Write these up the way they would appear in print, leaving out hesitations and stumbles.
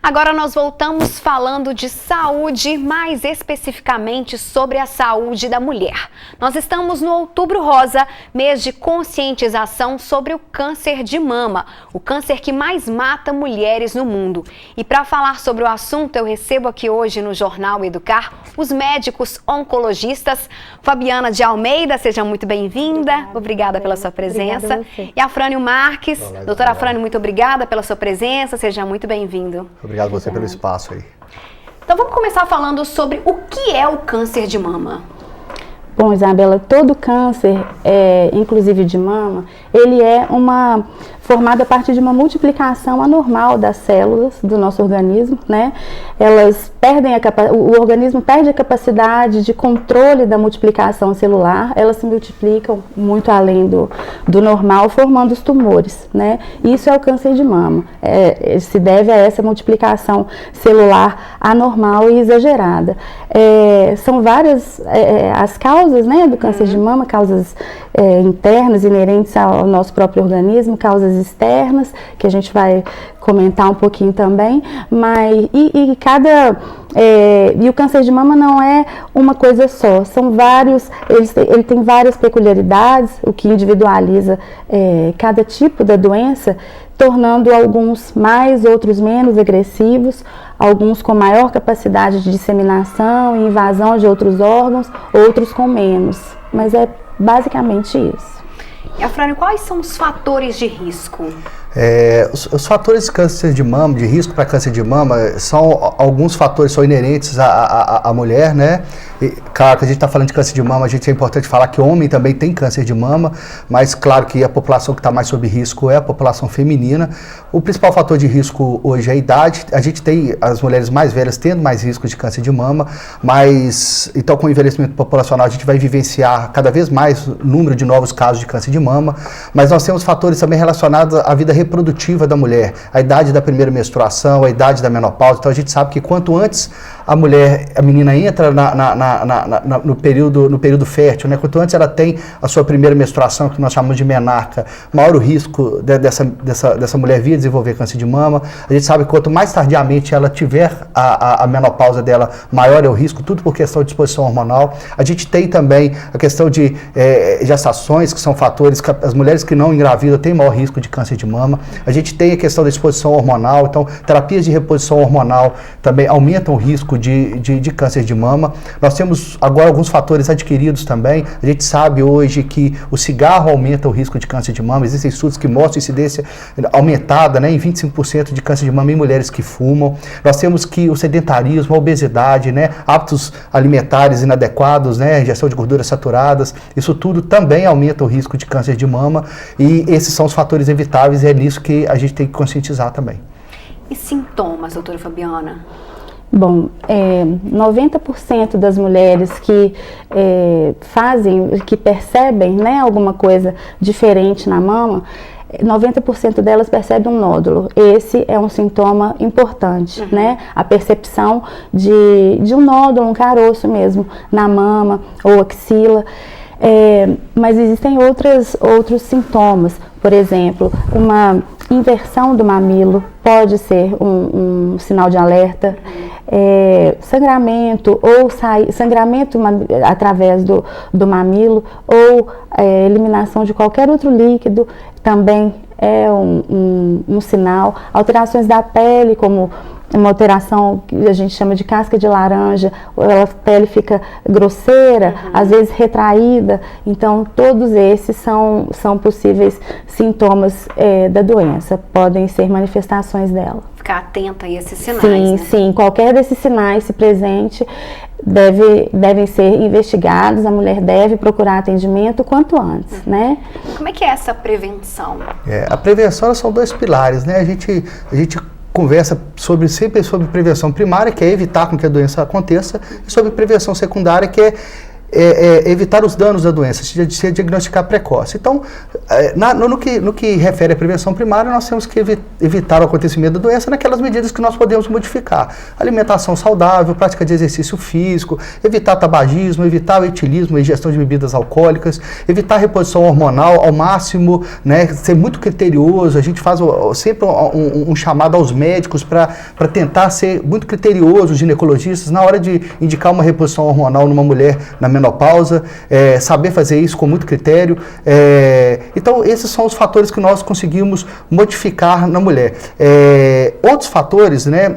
Agora nós voltamos falando de saúde, mais especificamente sobre a saúde da mulher. Nós estamos no Outubro Rosa, mês de conscientização sobre o câncer de mama, o câncer que mais mata mulheres no mundo. E para falar sobre o assunto, eu recebo aqui hoje no Jornal Educar os médicos oncologistas. Fabiana de Almeida, seja muito bem-vinda. Obrigada pela sua presença. E Afrânio Marques. Olá, doutora Afrânio, muito obrigada pela sua presença. Seja muito bem-vindo. Obrigado você pelo espaço aí. Então vamos começar falando sobre o que é o câncer de mama. Bom, Isabela, todo câncer, inclusive de mama, ele é formado a partir de uma multiplicação anormal das células do nosso organismo, né? Elas perdem o organismo perde a capacidade de controle da multiplicação celular, elas se multiplicam muito além do normal, formando os tumores, né? Isso é o câncer de mama, se deve a essa multiplicação celular anormal e exagerada. São várias as causas, né, do câncer de mama, causas internas, inerentes ao nosso próprio organismo, causas externas, que a gente vai comentar um pouquinho também, mas e o câncer de mama não é uma coisa só, são vários, ele tem várias peculiaridades, o que individualiza cada tipo da doença, tornando alguns mais, outros menos agressivos, alguns com maior capacidade de disseminação e invasão de outros órgãos, outros com menos, mas é basicamente isso. E Afrânio, quais são os fatores de risco? Os fatores de câncer de mama, de risco para câncer de mama, alguns fatores são inerentes à mulher, né? E, claro que a gente está falando de câncer de mama, é importante falar que homem também tem câncer de mama, mas claro que a população que está mais sob risco é a população feminina. O principal fator de risco hoje é a idade. A gente tem as mulheres mais velhas tendo mais risco de câncer de mama, mas então com o envelhecimento populacional a gente vai vivenciar cada vez mais o número de novos casos de câncer de mama, mas nós temos fatores também relacionados à vida reprodutiva da mulher, a idade da primeira menstruação, a idade da menopausa. Então a gente sabe que quanto antes a menina entra no período fértil, né? Quanto antes ela tem a sua primeira menstruação, que nós chamamos de menarca, maior o risco dessa mulher vir desenvolver câncer de mama. A gente sabe que quanto mais tardiamente ela tiver a menopausa dela, maior é o risco, tudo por questão de disposição hormonal. A gente tem também a questão de gestações, que são fatores que as mulheres que não engravidam têm maior risco de câncer de mama. A gente tem a questão da exposição hormonal, então terapias de reposição hormonal também aumentam o risco de câncer de mama. Nós temos agora alguns fatores adquiridos também. A gente sabe hoje que o cigarro aumenta o risco de câncer de mama. Existem estudos que mostram incidência aumentada, né, em 25% de câncer de mama em mulheres que fumam. Nós temos que o sedentarismo, a obesidade, né, hábitos alimentares inadequados, né, ingestão de gorduras saturadas, isso tudo também aumenta o risco de câncer de mama, e esses são os fatores evitáveis e é nisso que a gente tem que conscientizar também. E sintomas, doutora Fabiana? Bom, 90% das mulheres que que percebem, né, alguma coisa diferente na mama, 90% delas percebem um nódulo. Esse é um sintoma importante, né? A percepção de um nódulo, um caroço mesmo, na mama ou axila. Mas existem outros sintomas, por exemplo, uma inversão do mamilo pode ser um sinal de alerta, sangramento ou sangramento através do mamilo ou eliminação de qualquer outro líquido também é um sinal. Alterações da pele, como uma alteração que a gente chama de casca de laranja, a pele fica grosseira, às vezes retraída. Então, todos esses são possíveis sintomas da doença, podem ser manifestações dela. Ficar atenta a esses sinais, sim, né? Sim, qualquer desses sinais, se presente, devem ser investigados, a mulher deve procurar atendimento quanto antes, né? Como é que é essa prevenção? A prevenção são dois pilares, né? A gente conversa sempre sobre prevenção primária, que é evitar com que a doença aconteça, e sobre prevenção secundária, que é evitar os danos da doença, se diagnosticar precoce. Então, no que refere à prevenção primária, nós temos que evitar o acontecimento da doença naquelas medidas que nós podemos modificar. Alimentação saudável, prática de exercício físico, evitar tabagismo, evitar o etilismo e ingestão de bebidas alcoólicas, evitar a reposição hormonal ao máximo, né, ser muito criterioso. A gente faz sempre um chamado aos médicos para tentar ser muito criterioso, os ginecologistas, na hora de indicar uma reposição hormonal numa mulher na menopausa, saber fazer isso com muito critério. Então, esses são os fatores que nós conseguimos modificar na mulher. Outros fatores, né,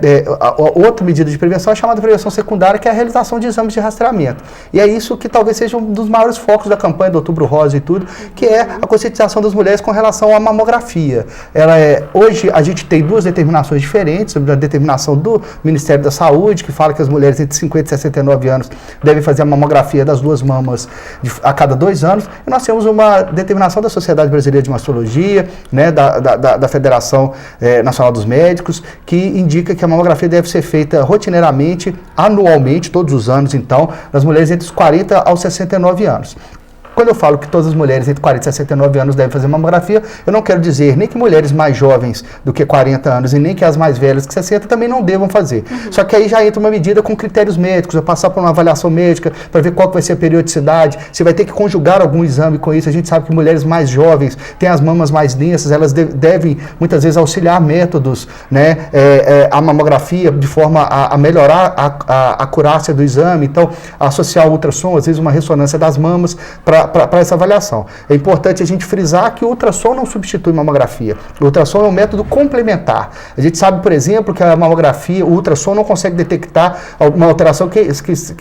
outra medida de prevenção é chamada prevenção secundária, que é a realização de exames de rastreamento. E é isso que talvez seja um dos maiores focos da campanha do Outubro Rosa e tudo, que é a conscientização das mulheres com relação à mamografia. Hoje a gente tem duas determinações diferentes, a determinação do Ministério da Saúde, que fala que as mulheres entre 50 e 69 anos devem fazer a mamografia das duas mamas a cada 2 anos, e nós temos uma determinação da Sociedade Brasileira de Mastologia, né, da Federação Nacional dos Médicos, que indica que a mamografia deve ser feita rotineiramente, anualmente, todos os anos, então, nas mulheres entre os 40 aos 69 anos. Quando eu falo que todas as mulheres entre 40 e 69 anos devem fazer mamografia, eu não quero dizer nem que mulheres mais jovens do que 40 anos e nem que as mais velhas que 60 também não devam fazer. Só que aí já entra uma medida com critérios médicos, eu passar por uma avaliação médica para ver qual que vai ser a periodicidade, se vai ter que conjugar algum exame com isso. A gente sabe que mulheres mais jovens têm as mamas mais densas, elas devem muitas vezes auxiliar métodos, né, a mamografia de forma a melhorar a acurácia do exame, então associar o ultrassom, às vezes uma ressonância das mamas para essa avaliação. É importante a gente frisar que o ultrassom não substitui mamografia. O ultrassom é um método complementar. A gente sabe, por exemplo, que a mamografia, o ultrassom não consegue detectar uma alteração que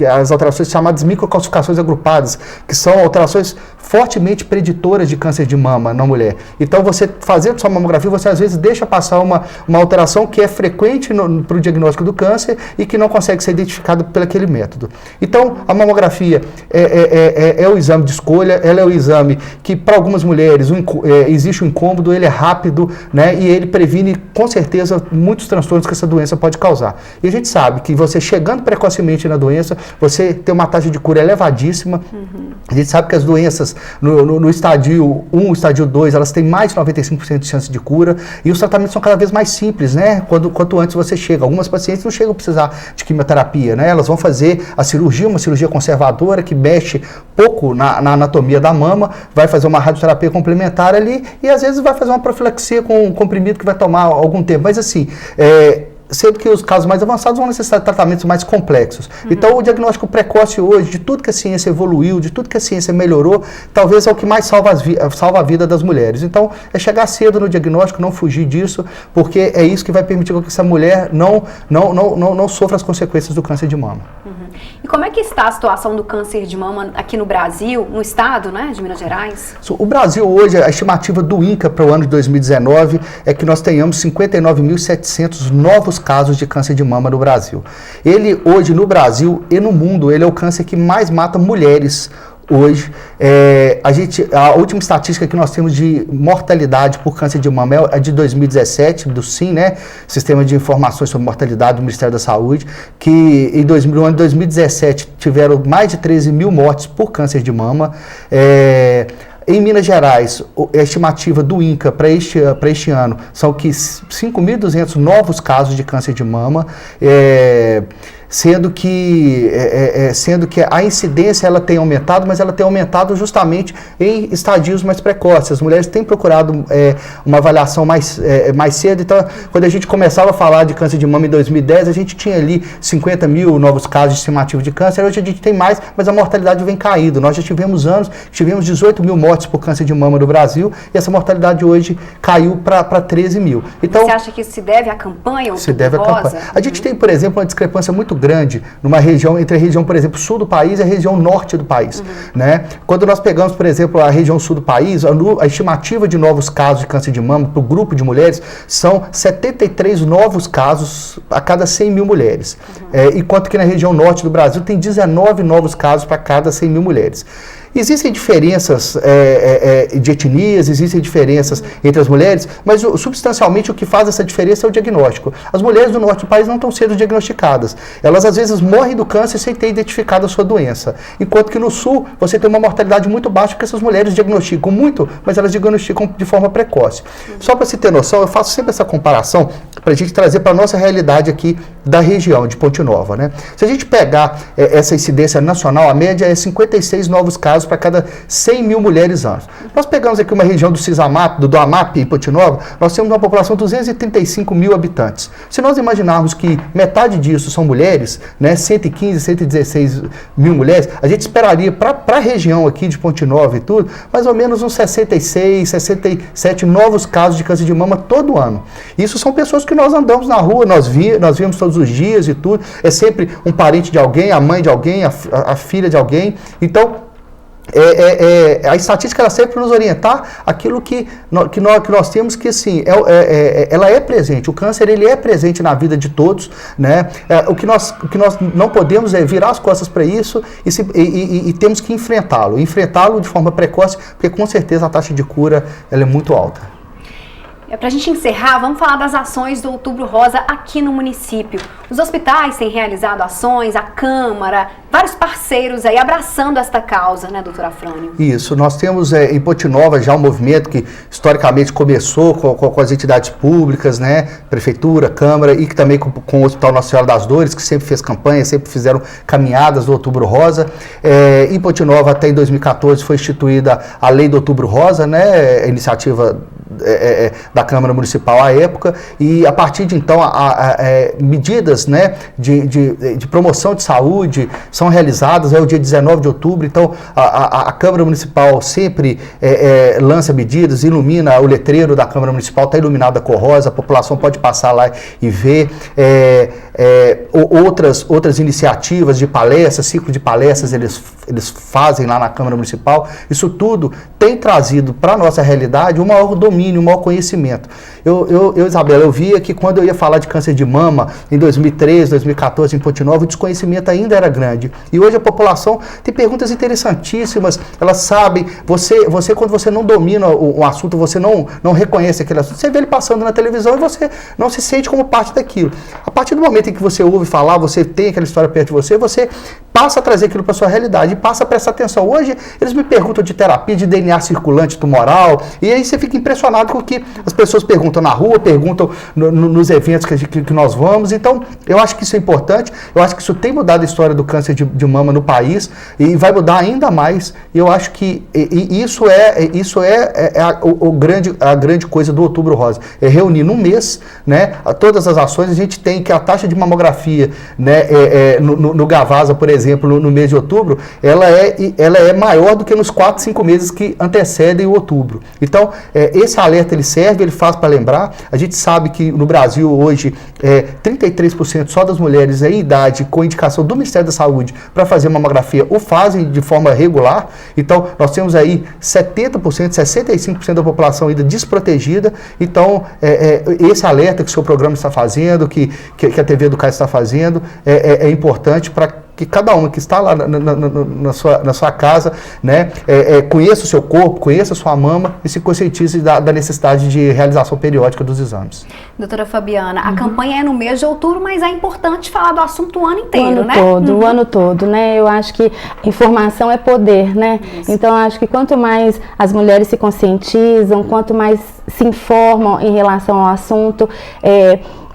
as alterações chamadas microcalcificações agrupadas, que são alterações fortemente preditoras de câncer de mama na mulher. Então, você fazendo sua mamografia, você às vezes deixa passar uma alteração que é frequente para o diagnóstico do câncer e que não consegue ser identificado por aquele método. Então, a mamografia é o exame de escolha, ela é o exame que, para algumas mulheres, existe um incômodo, ele é rápido, né, e ele previne, com certeza, muitos transtornos que essa doença pode causar. E a gente sabe que você chegando precocemente na doença, você tem uma taxa de cura elevadíssima. A gente sabe que as doenças no estádio 1, estádio 2, elas têm mais de 95% de chance de cura, e os tratamentos são cada vez mais simples, né, quanto antes você chega. Algumas pacientes não chegam a precisar de quimioterapia, né, elas vão fazer a cirurgia, uma cirurgia conservadora, que mexe pouco na anatomia da mama, vai fazer uma radioterapia complementar ali, e às vezes vai fazer uma profilaxia com um comprimido que vai tomar algum tempo, mas assim, sendo que os casos mais avançados vão necessitar de tratamentos mais complexos. Então, o diagnóstico precoce hoje, de tudo que a ciência evoluiu, de tudo que a ciência melhorou, talvez é o que mais salva a vida das mulheres. Então, é chegar cedo no diagnóstico, não fugir disso, porque é isso que vai permitir que essa mulher não sofra as consequências do câncer de mama. E como é que está a situação do câncer de mama aqui no Brasil, no estado, né, de Minas Gerais? O Brasil hoje, a estimativa do INCA para o ano de 2019 é que nós tenhamos 59.700 novos casos de câncer de mama no Brasil. Ele hoje no Brasil e no mundo, ele é o câncer que mais mata mulheres hoje. A última estatística que nós temos de mortalidade por câncer de mama é a de 2017, do SIM, né? Sistema de Informações sobre Mortalidade do Ministério da Saúde, que no ano de 2017 tiveram mais de 13 mil mortes por câncer de mama. Em Minas Gerais, a estimativa do INCA para este ano são que 5.200 novos casos de câncer de mama, sendo que a incidência ela tem aumentado, mas ela tem aumentado justamente em estadios mais precoces. As mulheres têm procurado uma avaliação mais cedo. Então, quando a gente começava a falar de câncer de mama em 2010, a gente tinha ali 50 mil novos casos de estimativa de câncer. Hoje a gente tem mais, mas a mortalidade vem caindo. Nós já tivemos anos, tivemos 18 mil mortes por câncer de mama no Brasil, e essa mortalidade hoje caiu para 13 mil. Então, você acha que isso se deve à campanha? Se deve à campanha. A gente tem, por exemplo, uma discrepância muito grande entre a região, por exemplo, sul do país e a região norte do país, né? Quando nós pegamos, por exemplo, a região sul do país, a estimativa de novos casos de câncer de mama para o grupo de mulheres são 73 novos casos a cada 100 mil mulheres. Enquanto que na região norte do Brasil tem 19 novos casos para cada 100 mil mulheres. Existem diferenças de etnias, existem diferenças entre as mulheres, mas substancialmente o que faz essa diferença é o diagnóstico. As mulheres do norte do país não estão sendo diagnosticadas. Elas às vezes morrem do câncer sem ter identificado a sua doença. Enquanto que no sul você tem uma mortalidade muito baixa, porque essas mulheres diagnosticam muito, mas elas diagnosticam de forma precoce. Só para se ter noção, eu faço sempre essa comparação para a gente trazer para a nossa realidade aqui da região de Ponte Nova, né? Se a gente pegar essa incidência nacional, a média é 56 novos casos para cada 100 mil mulheres anos. Nós pegamos aqui uma região do CISAMAP, do AMAP em Ponte Nova, nós temos uma população de 235 mil habitantes. Se nós imaginarmos que metade disso são mulheres, né, 115, 116 mil mulheres, a gente esperaria para a região aqui de Ponte Nova e tudo, mais ou menos uns 66, 67 novos casos de câncer de mama todo ano. Isso são pessoas que nós andamos na rua, nós vemos todos os dias e tudo, é sempre um parente de alguém, a mãe de alguém, a filha de alguém. Então, a estatística ela serve para nos orientar aquilo que nós temos que, assim, ela é presente. O câncer, ele é presente na vida de todos, né? O que nós não podemos é virar as costas para isso e temos que enfrentá-lo de forma precoce, porque com certeza a taxa de cura ela é muito alta. Para a gente encerrar, vamos falar das ações do Outubro Rosa aqui no município. Os hospitais têm realizado ações, a Câmara, vários parceiros aí abraçando esta causa, né, doutora Afrânio? Isso, nós temos em Ponte Nova já um movimento que historicamente começou com as entidades públicas, né, Prefeitura, Câmara e que também com o Hospital Nossa Senhora das Dores, que sempre fez campanha, sempre fizeram caminhadas do Outubro Rosa. Em Ponte Nova, até em 2014, foi instituída a Lei do Outubro Rosa, né, a iniciativa da Câmara Municipal à época, e a partir de então medidas, né, de promoção de saúde são realizadas. É o dia 19 de outubro, então a Câmara Municipal sempre lança medidas, ilumina o letreiro da Câmara Municipal, está iluminado a cor rosa, a população pode passar lá e ver. Outras iniciativas de palestras, ciclo de palestras eles fazem lá na Câmara Municipal. Isso tudo tem trazido para a nossa realidade um maior domínio, um maior conhecimento. Isabela, eu via que quando eu ia falar de câncer de mama em 2013, 2014 em Ponte Nova, o desconhecimento ainda era grande. E hoje a população tem perguntas interessantíssimas, elas sabem, você quando você não domina o assunto, você não reconhece aquele assunto, você vê ele passando na televisão e você não se sente como parte daquilo. A partir do momento em que você ouve falar, você tem aquela história perto de você passa a trazer aquilo para a sua realidade e passa a prestar atenção. Hoje, eles me perguntam de terapia, de DNA circulante tumoral, e aí você fica impressionado com o que as pessoas perguntam na rua, perguntam nos eventos que nós vamos. Então, eu acho que isso é importante, eu acho que isso tem mudado a história do câncer de mama no país e vai mudar ainda mais. E eu acho que isso é a grande coisa do Outubro Rosa, é reunir num mês, né, todas as ações. A gente tem que a taxa de mamografia, né, no Gavasa, por exemplo, no mês de outubro, ela é maior do que nos 4, 5 meses que antecedem o outubro. Então, esse alerta ele serve, ele faz para lembrar. A gente sabe que no Brasil hoje 33% só das mulheres em idade com indicação do Ministério da Saúde para fazer mamografia o fazem de forma regular. Então, nós temos aí 70%, 65% da população ainda desprotegida. Então, esse alerta que o seu programa está fazendo, que a TV do CAIS está fazendo, é importante para que cada uma que está lá na sua casa, né, conheça o seu corpo, conheça a sua mama e se conscientize da necessidade de realização periódica dos exames. Doutora Fabiana, a campanha é no mês de outubro, mas é importante falar do assunto o ano inteiro, né? O ano todo, né? Eu acho que informação é poder, né? Isso. Então, eu acho que quanto mais as mulheres se conscientizam, quanto mais se informam em relação ao assunto,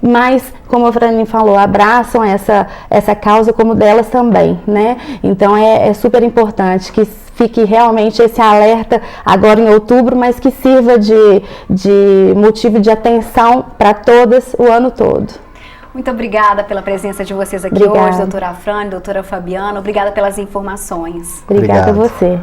mas, como a Frani falou, abraçam essa causa como delas também, né? Então é super importante que fique realmente esse alerta agora em outubro, mas que sirva de motivo de atenção para todas o ano todo. Muito obrigada pela presença de vocês aqui hoje, doutora Afrânio, doutora Fabiana. Obrigada pelas informações. Obrigada a você.